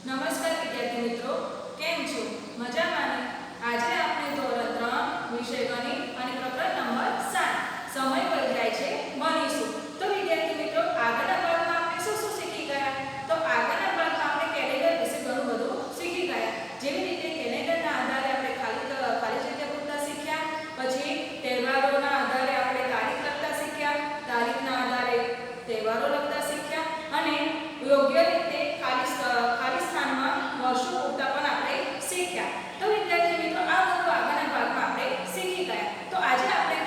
નમસ્કાર વિદ્યાર્થી મિત્રો, કેમ છો? મજામાં ને? આજે આપણે ધોરણ 3 વિષય ગણિત અને પ્રકરણ નંબર 7 સમય પર જાય છે ભણીશું. તો વિદ્યાર્થી મિત્રો, આગળના ભાગમાં આપણે શું શીખી ગયા? તો આગળના ભાગમાં આપણે કેલેન્ડર વિશે ઘણું બધું શીખી ગયા. જેવી રીતે કેલેન્ડરના આધારે આપણે ખાલી જગ્યા પૂરતા શીખ્યા, પછી તહેવારોના આધારે આપણે તારીખ લખતા શીખ્યા, તારીખના આધારે તહેવારો લખતા શીખ્યા અને યોગ્ય રીતે ખાલી સ્થાનમાં વર્ષો પૂરતા પણ આપણે શીખ્યા. તો વિદ્યાર્થી મિત્રો, આ બધું આગળના ભાગમાં આપણે શીખી ગયા. તો આજે આપણે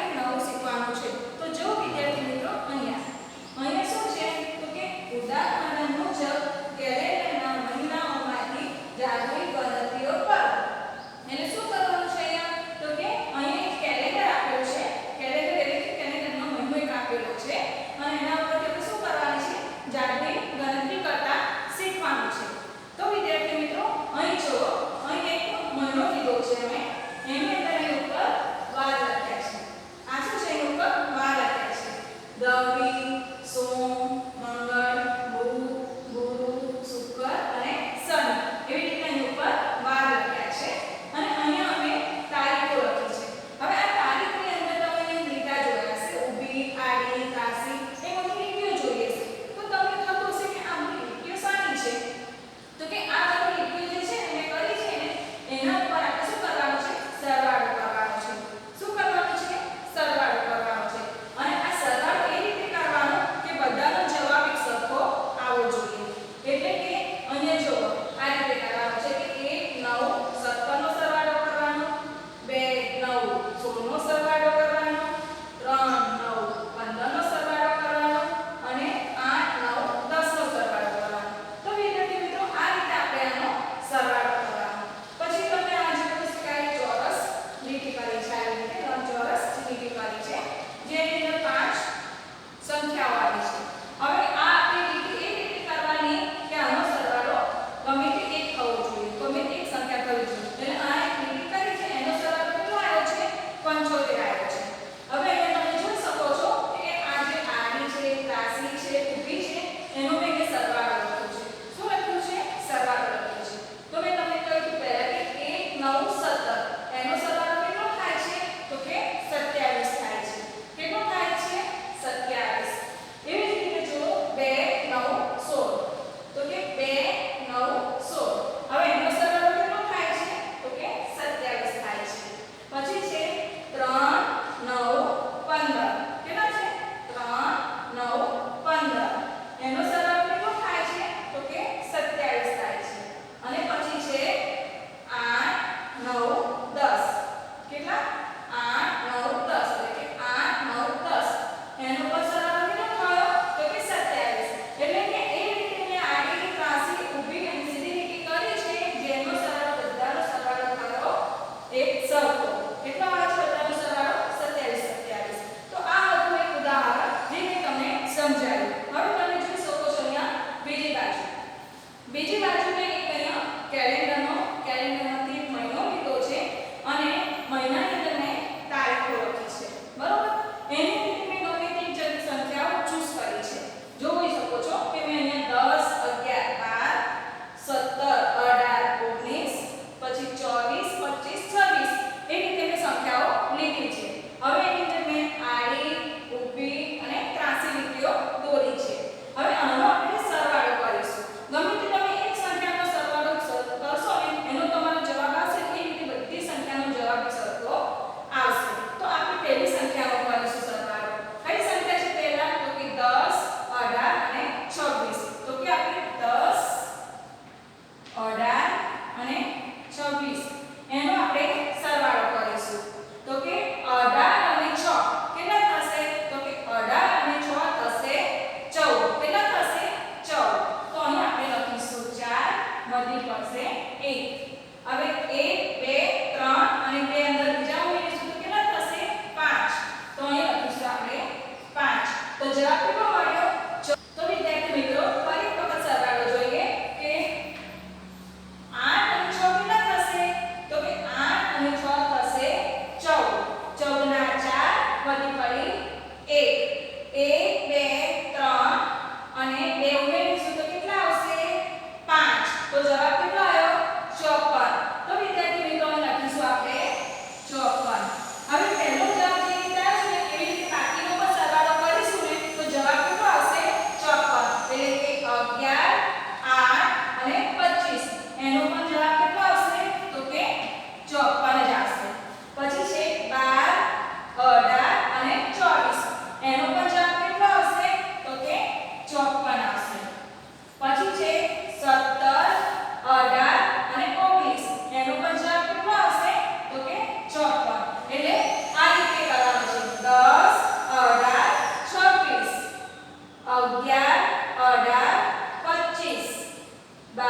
12,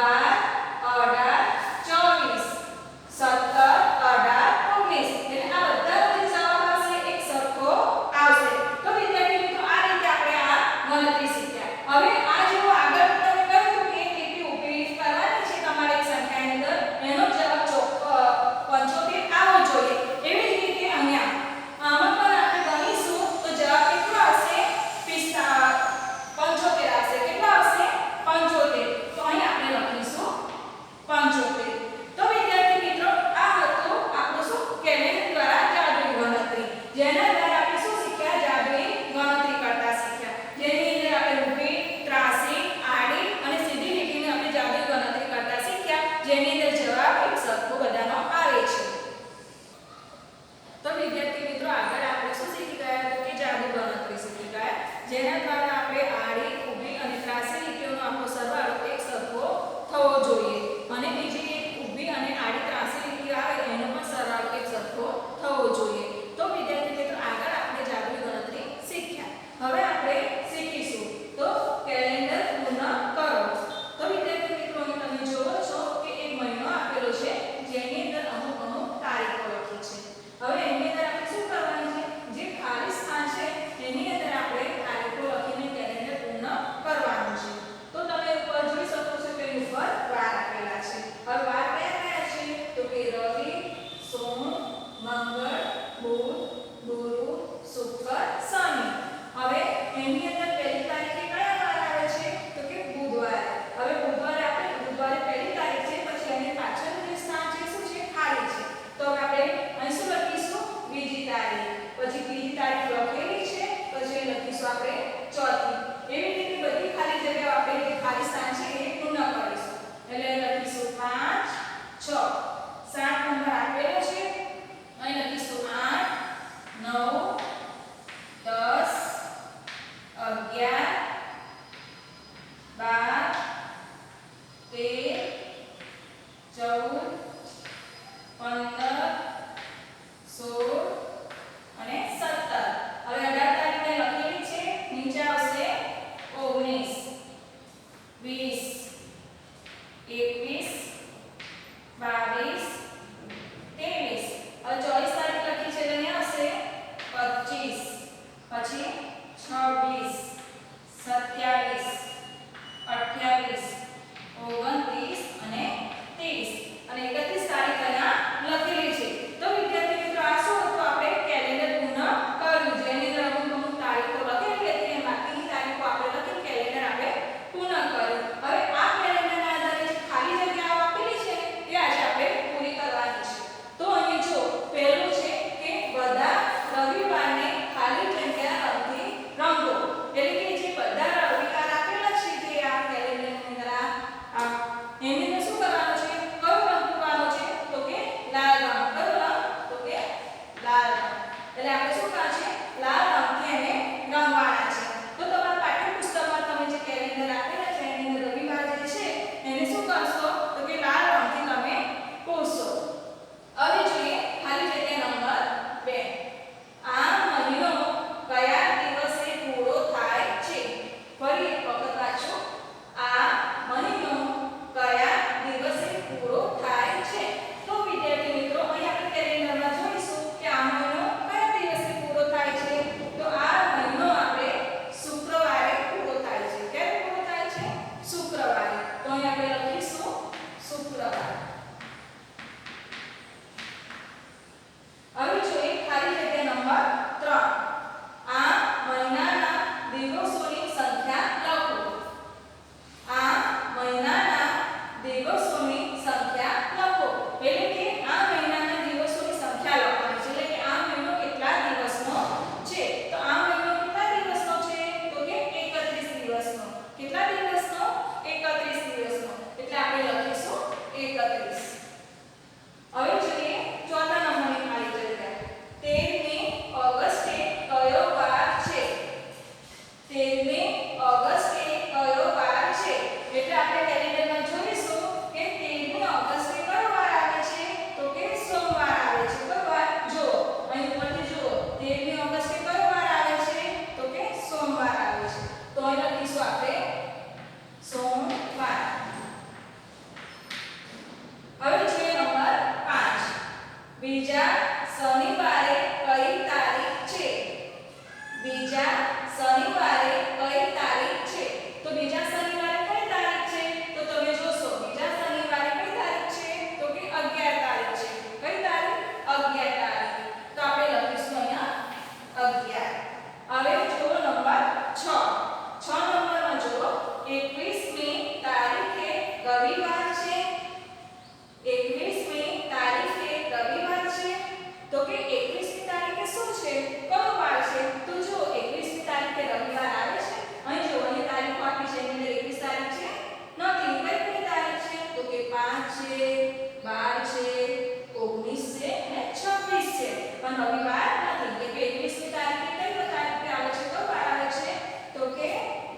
18, 24, 17, 18, 19. એટલે આ બધાનો જે જવાબ આવશે એક સરખો આવશે. તો વિદ્યાર્થી મિત્રો આ રીતે આપણે આ ગણતરી શીખ્યા. હવે આ જેવો આગળ તમે કહ્યું કે એક લીટી ઊભી કરવાની છે તમારે એક સંખ્યાની અંદર, એનો જવાબ 75 આવવો જોઈએ. એવી જ રીતે અહીંયા આમાં પણ આપણે ગણીશું તો જવાબ કેટલો આવશે? 75 આવશે. કેટલો આવશે? 75. તો અહીં આપણે લખીશું 75. તો વિદ્યાર્થી મિત્રો આ હતું આપણું શું કેલેન્ડર દ્વારા જાદુઈ ગણતરી, જેના દ્વારા આપણે શું શીખ્યા? જાદુઈ ગણતરી કરતા શીખ્યા, જેની અંદર આપણે ઊભી, ત્રાસી, આડી અને સીધી લીટીની આપણે જાદુઈ ગણતરી કરતા શીખ્યા, જેની અંદર જવાબ એક સરખો બધાનો આવે છે. તો વિદ્યાર્થી મિત્રો આગળ આપણે શું શીખી ગયા? તો કે જાદુ ગણતરી શીખી ગયા, જેના દ્વારા આપણે આડી, ઊભી અને ત્રાસી લીટીઓનો આખો સરવાળો એક સરખો થવો જોઈએ, અને બીજી એક ઊભી અને આડી ત્રાસી લીટીઓ આવે એનો પણ સરવાળો એક સરખો થવો જોઈએ. તો વિદ્યાર્થી મિત્રો આગળ આપણે જાદુઈ ગણતરી શીખ્યા. હવે આપણે શીખીશું તો કેલેન્ડર પૂર્ણ કરો. તો વિદ્યાર્થી મિત્રો અહીં તમે જોવો છો કે એક મહિનો આપેલો છે, જેની અંદર અમુક તારીખો લખી છે. હવે એની અંદર આપણે શું કરવાનું છે? જે ખાલી સ્થાન છે એની અંદર આપણે તારીખો લખીને કેલેન્ડર પૂર્ણ કરવાનું છે. તો તમે ઉપર જોઈ શકો છો કે ઉપર વાર આપેલા છે. હવે વાર કયા કયા છે? તો કે રવિ, સોમ, મંગળ, બુધ, ગુરુ, શુક્ર, શનિ. હવે એની અંદર પહેલી તારીખે કયા વાર આવે છે? તો કે બુધવાર. હવે બુધવારે પહેલી તારીખ છે, પછી એની પાછળનું જે સ્થાન છે શું છે? ખાલી છે. તો હવે આપણે અહીં શું લખીશું? બીજી તારીખ. પછી બીજી તારીખ લખેલી છે, પછી લખીશું આપણે ચોથી. એવી રીતે બધી ખાલી જગ્યાઓ આપણે જે ખાલી સ્થાન છે એ પૂર્ણ કરીશું. એટલે લખીશું 5, 6, 7 નંબર આપેલો છે. અહીં લખીશું 8, 9, 10, 11, 12, 13, 14, 15, 16 અને 17. હવે 18 તારીખને લખેલી છે, નીચે આવશે 19, 20, 21, 22, 23. હવે 24 તારીખ લખી છે એટલે અહીં આવશે 25, પછી 26, 27, 28, 29 અને 30. અને 31 તારીખ અહીંયા લખેલી છે. તો વિદ્યાર્થી મિત્રો આ શું હતું? આપણે કેલેન્ડર પૂર્ણ કર્યું, જેની અંદર અમુક તારીખો લખેલી હતી અને બાકીની તારીખો આપણે લખી કેલેન્ડર આપણે પૂર્ણ કર્યું. હવે આ કેલેન્ડરના આધારે ખાલી પણ રવિવાર નથી. એટલે કે 21મી તારીખે કઈ તારીખે આવે છે? કયો વાર આવે છે? તો કે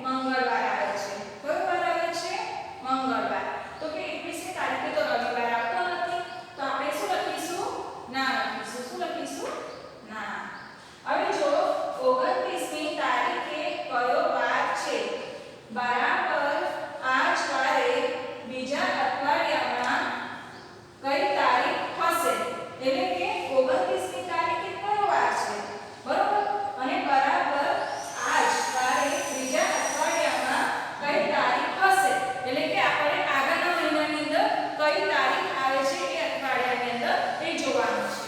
મંગળવાર આવે છે. કયો વાર આવે છે? મંગળવાર. તો કે 21મી તારીખે તો રવિવાર આવતો નથી, તો આપણે શું લખીશું? ના લખીશું. શું લખીશું? ના. હવે જો 29મી તારીખે કયો વાર છે? બરાબર આ જ વારે બીજા અઠવાડિયામાં કઈ તારીખ હશે? એટલે કે 29મી તારીખે કયો વાર છે? બરોબર. અને બરાબર આ જ વારે બીજા અઠવાડિયામાં કઈ તારીખ હશે? એટલે કે આપણે આગળના મહિનાની અંદર કઈ તારીખ આવે છે એ અઠવાડિયાની અંદર એ જોવાનું છે.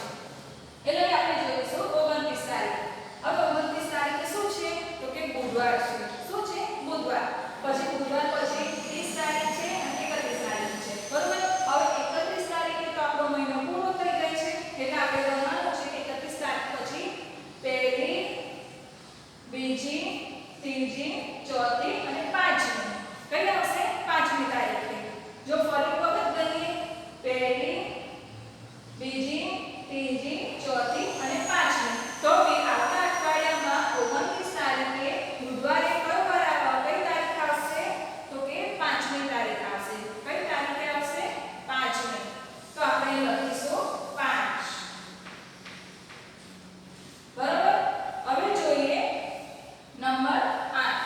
એટલે આપણે જોઈશું 29 તારીખ. હવે 29 તારીખે શું છે? તો કે બુધવાર છે. શું છે? બુધવાર. પછી બુધવાર પછી 30 તારીખ છે અને 31 તારીખ છે. બરોબર. હવે 31 તારીખે તો આપણો મહિનો પૂરો થઈ જાય છે. એટલે આપણે ગણવાનું છે કે 31 તારીખ પછી પહેલી, બીજી, ત્રીજી, ચોથી અને પાંચમી. કઈ આવશે? પાંચમી તારીખે. જો ફરી વખત ગણીએ, પહેલી, બીજી, ત્રીજી, ચોથી અને પાંચમી. તો કે આવતા અઠવાડિયામાં 29 તારીખે બુધવારે કયો વાર કઈ તારીખ આવશે? તો કે પાંચમી તારીખ આવશે. કઈ તારીખે આવશે? પાંચમી. તો આપણે લખીશું 5. બરોબર. હવે જોઈએ નંબર 8.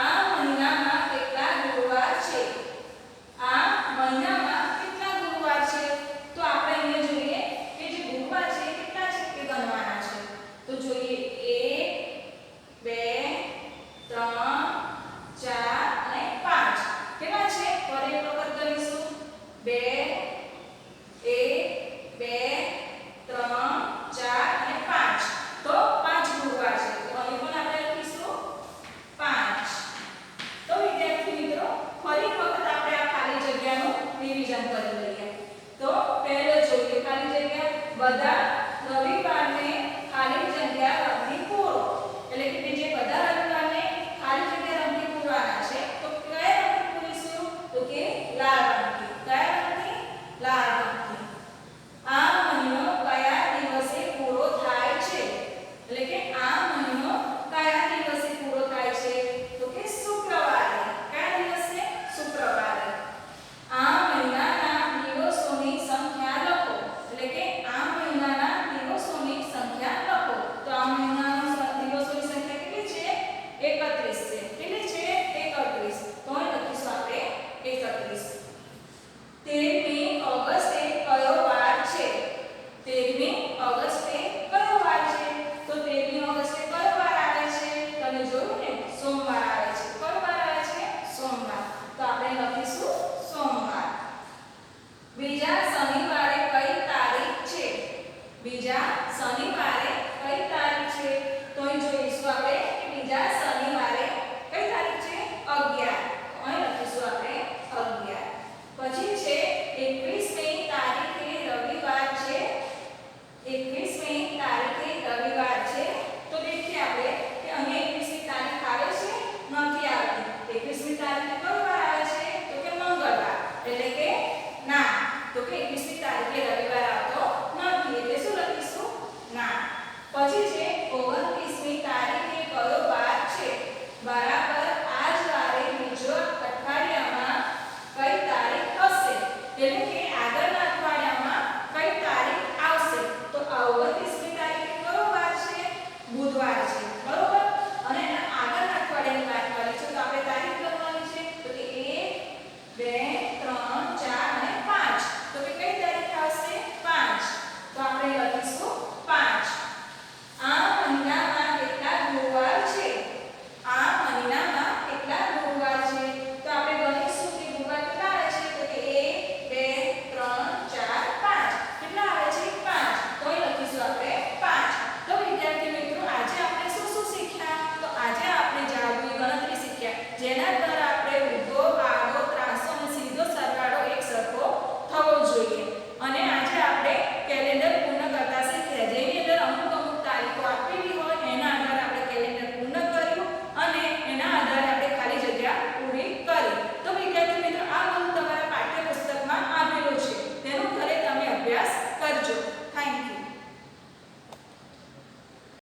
આ મહિનામાં કેટલા ગુરુવાર છે? આ મહિનામાં કેટલા ગુરુવાર છે? તો આપણે અહીંયા જોઈએ કે જે ગુરુવાર છે એ કેટલા છે એ ગણવાના છે. તો જોઈએ 1 2 3 4 અને 5. કેટલા છે? ફરી એક વખત ગણીશું. 2 1 2 3 4 અને 5. તો 5 ગુરુવાર છે. તો અહીં પણ આપણે લખીશું 5. તો વિદ્યાર્થી મિત્રો ફરી વખત આપણે આ ખાલી જગ્યાનું રિવિઝન કરી લઈએ. તો પહેલો જોઈએ ખાલી જગ્યા બધા